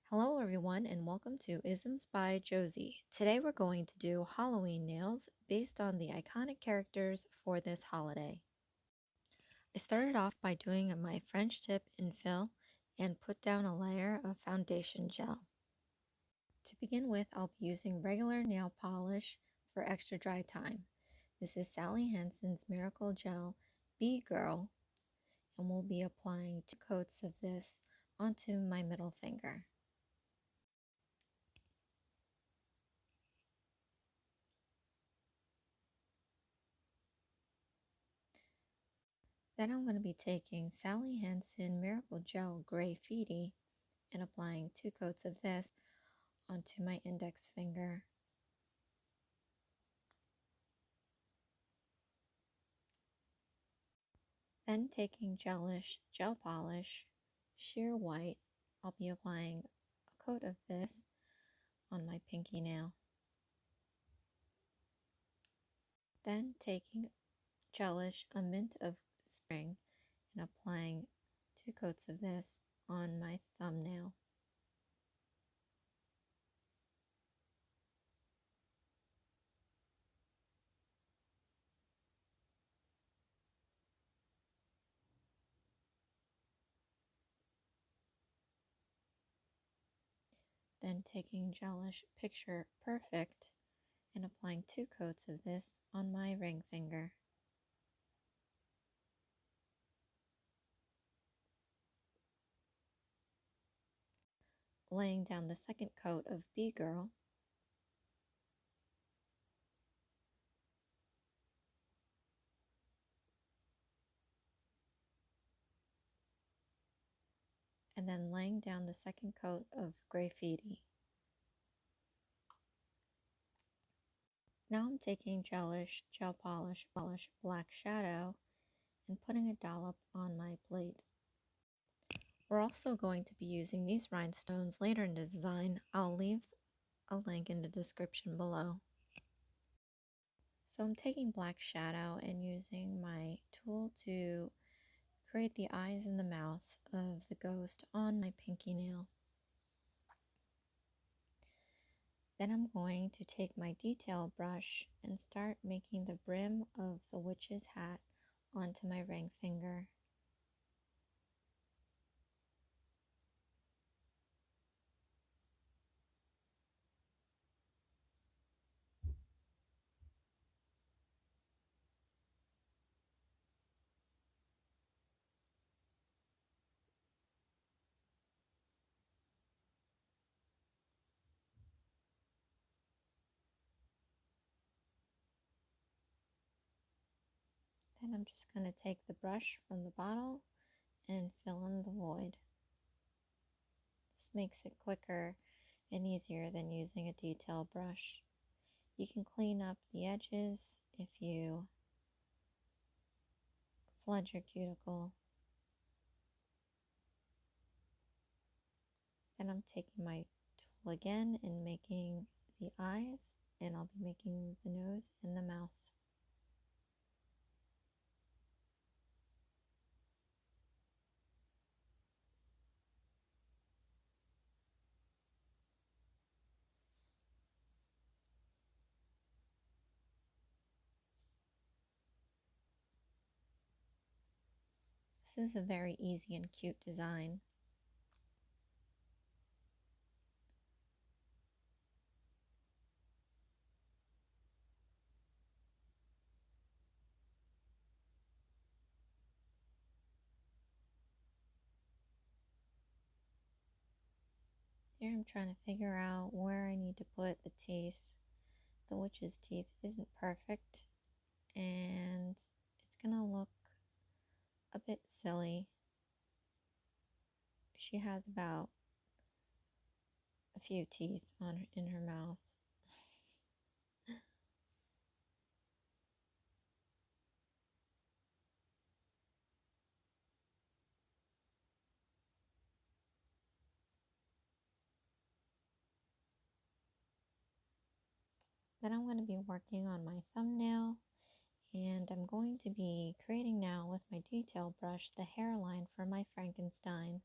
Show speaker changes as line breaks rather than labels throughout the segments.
Hello everyone and welcome to Isms by Josie. Today we're going to do Halloween nails based on the iconic characters for this holiday. I started off by doing my French tip infill and put down a layer of foundation gel. To begin with, I'll be using regular nail polish for extra dry time. This is Sally Hansen's Miracle Gel B-Girl, and we'll be applying 2 coats of this onto my middle finger. Then I'm going to be taking Sally Hansen Miracle Gel Greyfitti and applying 2 coats of this onto my index finger. Then taking Gelish Gel Polish Sheer White, I'll be applying a coat of this on my pinky nail. Then taking Gelish A Mint of Spring and applying 2 coats of this on my thumbnail. Then taking Gelish Picture Perfect and applying 2 coats of this on my ring finger. Laying down the second coat of B-Girl, and then laying down the second coat of Greyfitti. Now I'm taking Gelish Gel Polish Black Shadow and putting a dollop on my plate. We're also going to be using these rhinestones later in the design. I'll leave a link in the description below. So I'm taking Black Shadow and using my tool to create the eyes and the mouth of the ghost on my pinky nail. Then I'm going to take my detail brush and start making the brim of the witch's hat onto my ring finger. Then I'm just going to take the brush from the bottle and fill in the void. This makes it quicker and easier than using a detail brush. You can clean up the edges if you flood your cuticle. Then I'm taking my tool again and making the eyes, and I'll be making the nose and the mouth. This is a very easy and cute design. Here I'm trying to figure out where I need to put the teeth. The witch's teeth isn't perfect, and it's gonna look a bit silly. She has about a few teeth in her mouth. Then I'm going to be working on my thumbnail, and I'm going to be creating now with my detail brush the hairline for my Frankenstein.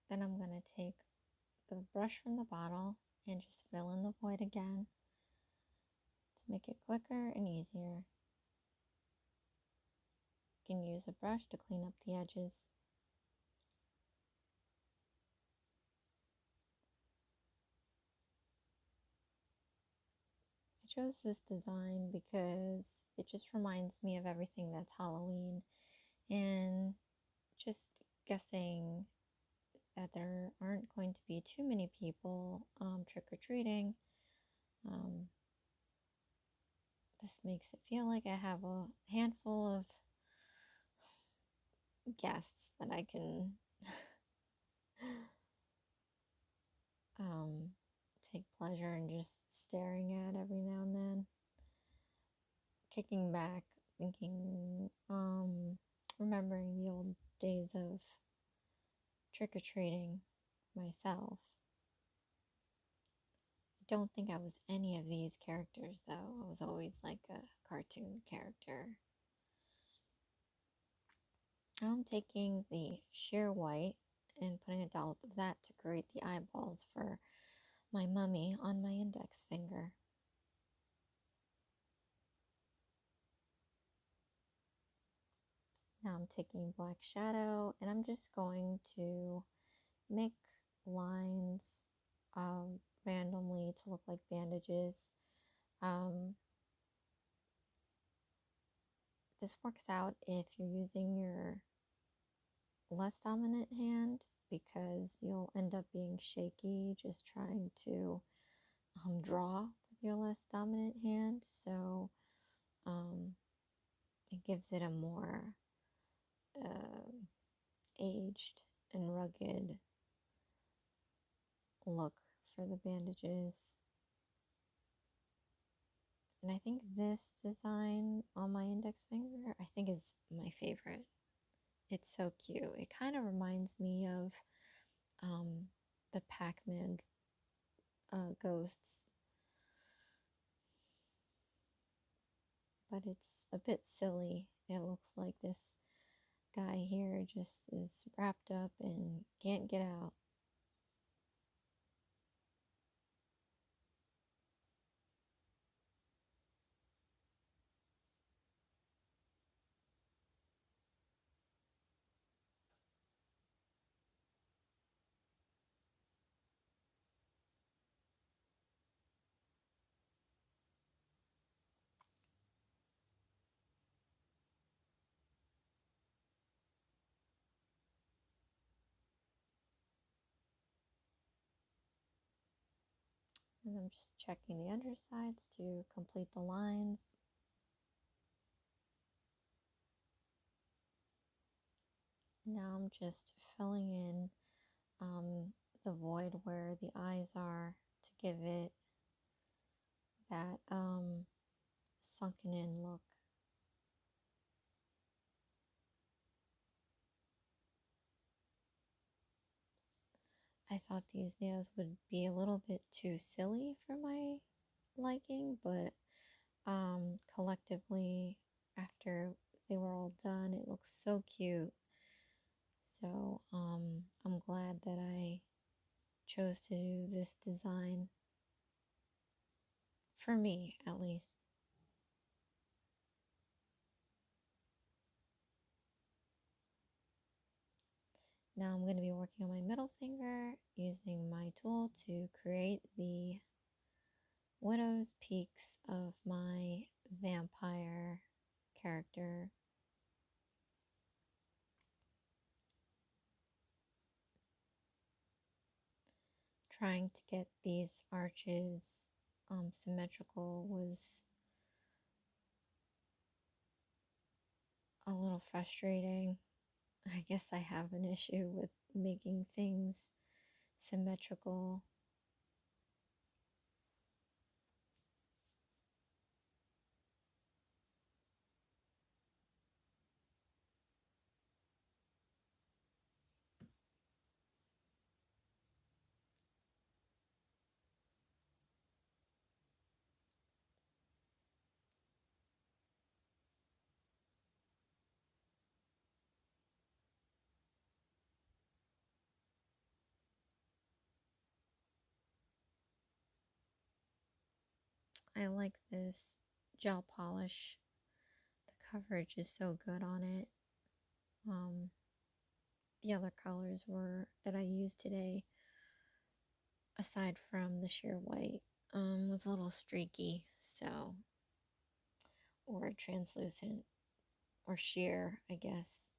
Then I'm going to take the brush from the bottle and just fill in the void again to make it quicker and easier. You can use a brush to clean up the edges. I chose this design because it just reminds me of everything that's Halloween, and just guessing that there aren't going to be too many people trick-or-treating. This makes it feel like I have a handful of guests that I can take pleasure in just staring at every now and then. Kicking back, thinking, remembering the old days of trick-or-treating myself. I don't think I was any of these characters, though. I was always like a cartoon character. Now I'm taking the sheer white and putting a dollop of that to create the eyeballs for my mummy on my index finger. Now I'm taking black shadow and I'm just going to make lines randomly to look like bandages. This works out if you're using your less dominant hand, because you'll end up being shaky just trying to draw with your less dominant hand. So it gives it a more aged and rugged look for the bandages. And I think this design on my index finger, I think is my favorite. It's so cute. It kind of reminds me of the Pac-Man ghosts, but it's a bit silly. It looks like this guy here just is wrapped up and can't get out. And I'm just checking the undersides to complete the lines. Now I'm just filling in the void where the eyes are to give it that sunken in look. I thought these nails would be a little bit too silly for my liking, but collectively, after they were all done, it looks so cute. So I'm glad that I chose to do this design, for me at least. Now I'm going to be working on my middle finger using my tool to create the widow's peaks of my vampire character. Trying to get these arches symmetrical was a little frustrating. I guess I have an issue with making things symmetrical. I like this gel polish. The coverage is so good on it. The other colors that I used today, aside from the sheer white, was a little streaky, so, or translucent, or sheer, I guess.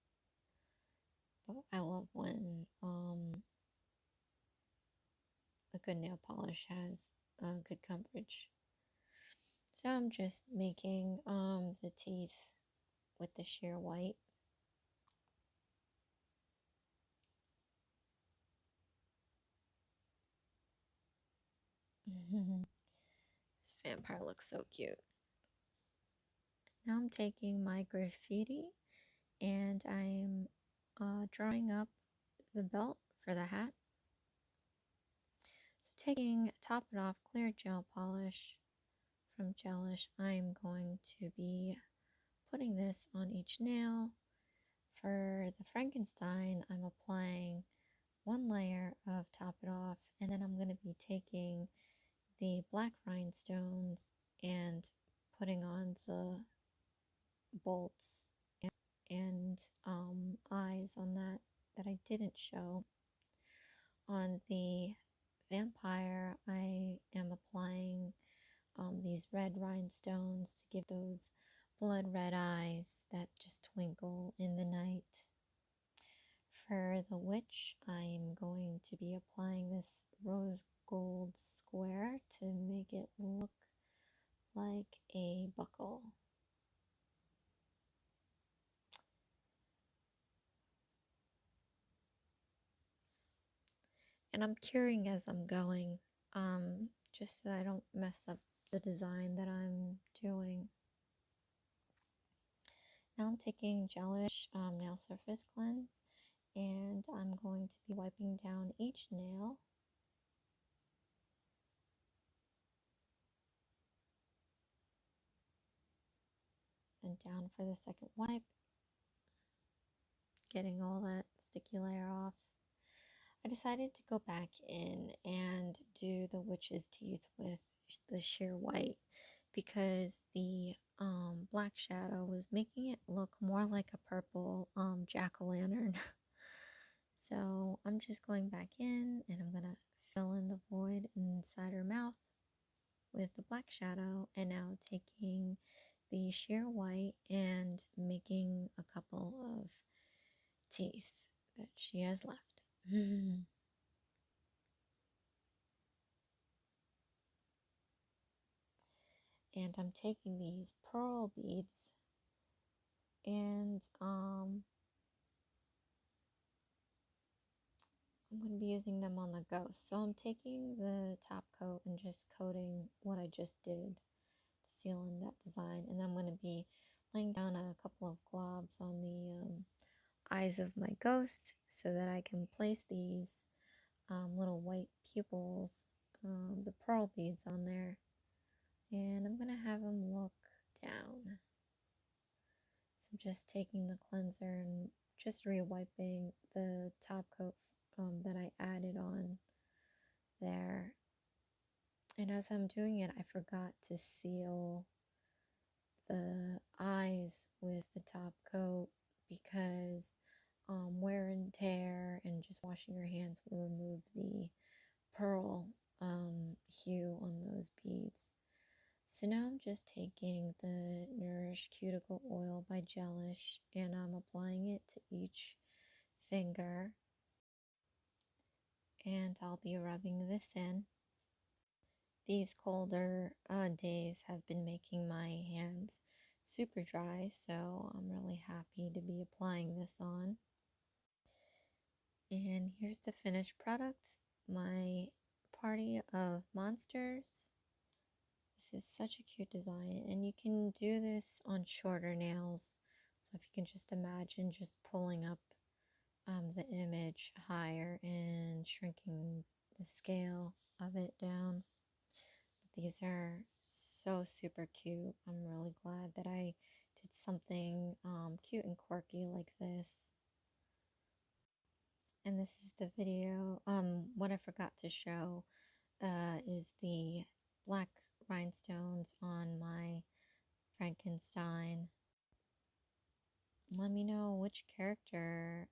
But I love when a good nail polish has good coverage. So I'm just making the teeth with the sheer white. This vampire looks so cute. Now I'm taking my Greyfitti and I'm drawing up the belt for the hat. So taking Top It Off clear gel polish from Gelish, I'm going to be putting this on each nail. For the Frankenstein, I'm applying one layer of Top It Off, and then I'm going to be taking the black rhinestones and putting on the bolts and eyes on that I didn't show. On the vampire, I am applying these red rhinestones to give those blood red eyes that just twinkle in the night. For the witch, I'm going to be applying this rose gold square to make it look like a buckle. And I'm curing as I'm going, just so I don't mess up the design that I'm doing. Now I'm taking Gelish nail surface cleanse, and I'm going to be wiping down each nail. And down for the second wipe, getting all that sticky layer off. I decided to go back in and do the witch's teeth with the sheer white because the black shadow was making it look more like a purple jack-o'-lantern. So I'm just going back in and I'm gonna fill in the void inside her mouth with the black shadow, and now taking the sheer white and making a couple of teeth that she has left. And I'm taking these pearl beads and I'm going to be using them on the ghost. So I'm taking the top coat and just coating what I just did to seal in that design, and then I'm going to be laying down a couple of globs on the eyes of my ghost so that I can place these little white pupils, the pearl beads on there, and I'm going to have them look down. So I'm just taking the cleanser and just re-wiping the top coat that I added on there. And as I'm doing it, I forgot to seal the eyes with the top coat because wear and tear and just washing your hands will remove the pearl hue on those beads. So now I'm just taking the Nourish Cuticle Oil by Gelish and I'm applying it to each finger, and I'll be rubbing this in. These colder days have been making my hands super dry, so I'm really happy to be applying this on. And here's the finished product, my party of monsters. This is such a cute design, and you can do this on shorter nails. So if you can just imagine just pulling up the image higher and shrinking the scale of it down. But these are so super cute. I'm really glad that I did something cute and quirky like this. And this is the video. What I forgot to show is the black rhinestones on my Frankenstein. Let me know which character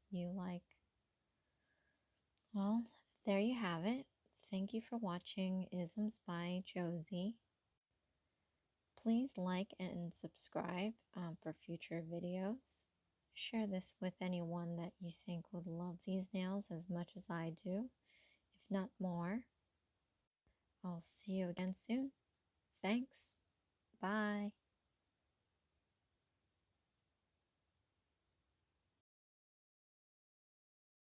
you like. Well, there you have it. Thank you for watching Isms by Josie. Please like and subscribe for future videos. Share this with anyone that you think would love these nails as much as I do, if not more. I'll see you again soon. Thanks. Bye.